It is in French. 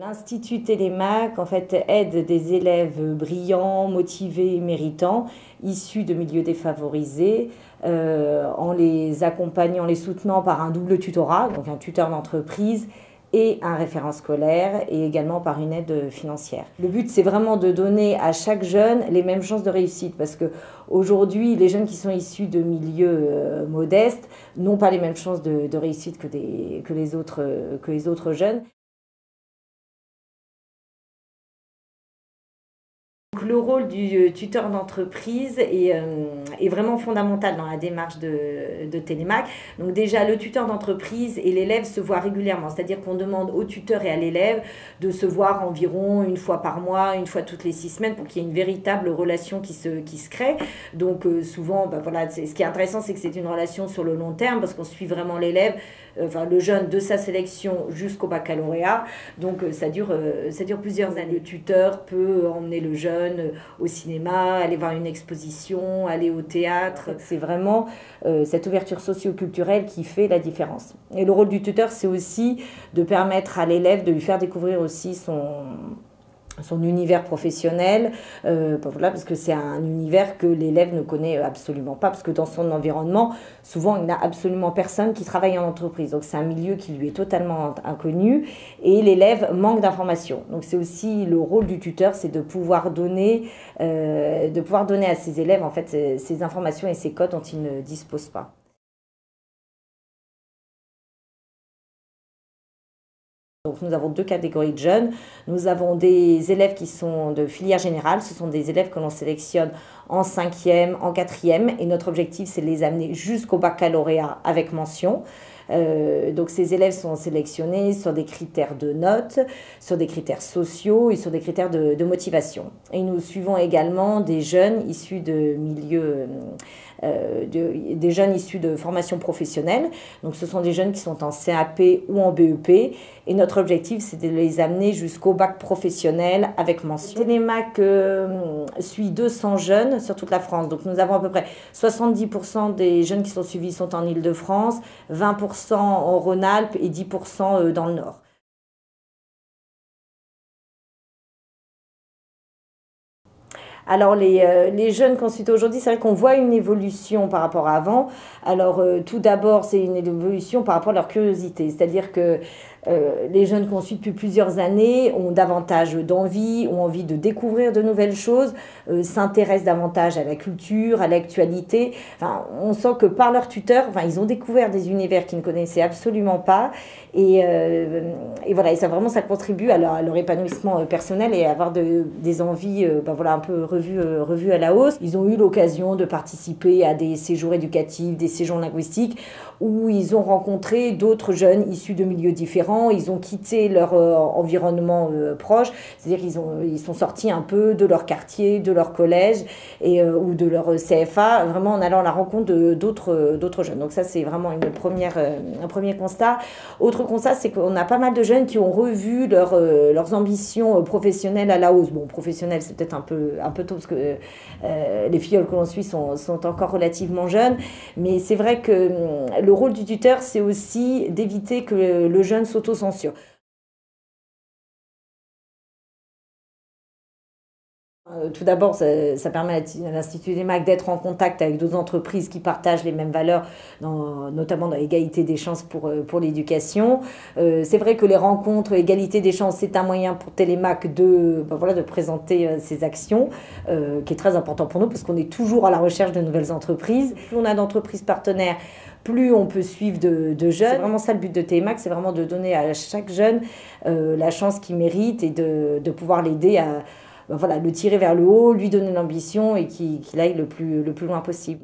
L'Institut Télémac en fait, aide des élèves brillants, motivés, méritants, issus de milieux défavorisés, en les accompagnant, les soutenant par un double tutorat, donc un tuteur d'entreprise et un référent scolaire, et également par une aide financière. Le but, c'est vraiment de donner à chaque jeune les mêmes chances de réussite, parce qu'aujourd'hui, les jeunes qui sont issus de milieux modestes n'ont pas les mêmes chances de réussite que les autres jeunes. Donc, le rôle du tuteur d'entreprise est vraiment fondamental dans la démarche de Télémac. Donc déjà, le tuteur d'entreprise et l'élève se voient régulièrement, c'est-à-dire qu'on demande au tuteur et à l'élève de se voir environ une fois par mois, une fois toutes les 6 semaines, pour qu'il y ait une véritable relation qui se crée. Donc souvent, voilà, ce qui est intéressant, c'est que c'est une relation sur le long terme, parce qu'on suit vraiment l'élève, le jeune, de sa sélection jusqu'au baccalauréat. Donc ça dure plusieurs années. Le tuteur peut emmener le jeune au cinéma, aller voir une exposition, aller au théâtre. C'est vraiment cette ouverture socio-culturelle qui fait la différence. Et le rôle du tuteur, c'est aussi de permettre à l'élève de lui faire découvrir aussi son univers professionnel, voilà, parce que c'est un univers que l'élève ne connaît absolument pas, parce que dans son environnement, souvent, il n'a absolument personne qui travaille en entreprise. Donc, c'est un milieu qui lui est totalement inconnu et l'élève manque d'informations. Donc, c'est aussi le rôle du tuteur, c'est de pouvoir donner à ses élèves, en fait, ces informations et ces codes dont ils ne disposent pas. Donc nous avons 2 catégories de jeunes. Nous avons des élèves qui sont de filière générale. Ce sont des élèves que l'on sélectionne en 5e, en 4e. Et notre objectif, c'est de les amener jusqu'au baccalauréat avec mention. Donc ces élèves sont sélectionnés sur des critères de notes, sur des critères sociaux et sur des critères de motivation. Et nous suivons également des jeunes issus de milieux, des jeunes issus de formation professionnelle. Donc ce sont des jeunes qui sont en CAP ou en BEP. Et notre objectif, c'est de les amener jusqu'au bac professionnel avec mention. Télémac suit 200 jeunes sur toute la France. Donc nous avons à peu près 70% des jeunes qui sont suivis sont en Île-de-France, 20% en Rhône-Alpes et 10% dans le Nord. Alors les jeunes qu'on suit aujourd'hui, c'est vrai qu'on voit une évolution par rapport à avant. Alors tout d'abord, c'est une évolution par rapport à leur curiosité, c'est-à-dire que les jeunes qu'on suit depuis plusieurs années ont davantage d'envie, ont envie de découvrir de nouvelles choses, s'intéressent davantage à la culture, à l'actualité. Enfin, on sent que par leur tuteur, ils ont découvert des univers qu'ils ne connaissaient absolument pas. Et voilà, et ça vraiment, ça contribue à leur épanouissement personnel et à avoir des envies voilà, un peu revues à la hausse. Ils ont eu l'occasion de participer à des séjours éducatifs, des séjours linguistiques, où ils ont rencontré d'autres jeunes issus de milieux différents. Ils ont quitté leur environnement proche, c'est-à-dire qu'ils sont sortis un peu de leur quartier, de leur collège ou de leur CFA, vraiment en allant à la rencontre d'autres jeunes. Donc ça, c'est vraiment un premier constat. Autre constat, c'est qu'on a pas mal de jeunes qui ont revu leurs ambitions professionnelles à la hausse. Bon, professionnelles, c'est peut-être un peu tôt, parce que les filles que l'on suit sont encore relativement jeunes, mais c'est vrai que le rôle du tuteur, c'est aussi d'éviter que le jeune s'auto-censure. Tout d'abord, ça permet à l'Institut Télémac d'être en contact avec d'autres entreprises qui partagent les mêmes valeurs, notamment dans l'égalité des chances pour l'éducation. C'est vrai que les rencontres égalité des chances, c'est un moyen pour Télémac de présenter ses actions, qui est très important pour nous, parce qu'on est toujours à la recherche de nouvelles entreprises. Plus on a d'entreprises partenaires, plus on peut suivre de jeunes. C'est vraiment ça le but de Télémac, c'est vraiment de donner à chaque jeune la chance qu'il mérite et de pouvoir l'aider à le tirer vers le haut, lui donner l'ambition et qu'il aille le plus loin possible.